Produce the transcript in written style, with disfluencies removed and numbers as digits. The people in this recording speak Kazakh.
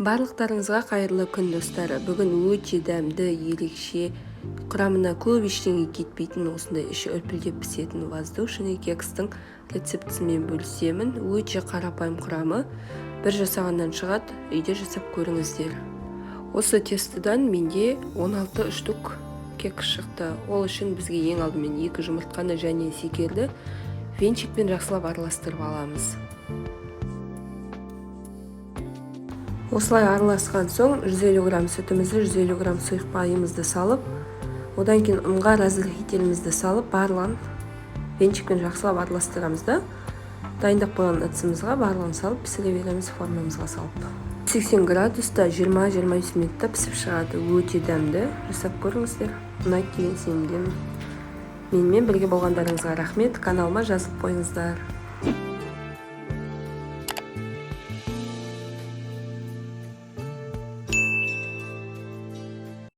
Барлықтарыңызға қайырлы күн достары. Бүгін өте дәмді, ерекше, құрамына көп ештеңе кетпейтін, осындай іші үлпілдеп пісетін воздушный кекстің рецептісімен бөлісемін. Өте қарапайым құрамы, бір жасағаннан шығады, үйде жасап көріңіздер. Осы тестідан менде 16 штук кекс шықты. Ол үшін бізге ең алдымен 2 жұмыртқаны және секерді венчикпен жақсылап араластырып аламыз. Осылай араласқан соң 150 грамм сүтімізді, 150 грамм сұйық майымызды салып, одан кейін ұнға разрыхителімізді салып, барлығын венчикпен жақсылап араластырамыз да. Дайындап қойған ыдысымызға барлығын салып, пісіре береміз формамызға салып. 80 градуста 20-25 минутта пісіп шығады. Өте дәмді. Жасап көріңіздер. Ұнайды деген сенімдемін. Менімен бірге болғандарыңызға рахмет. Каналыма жазылып қойыңыздар.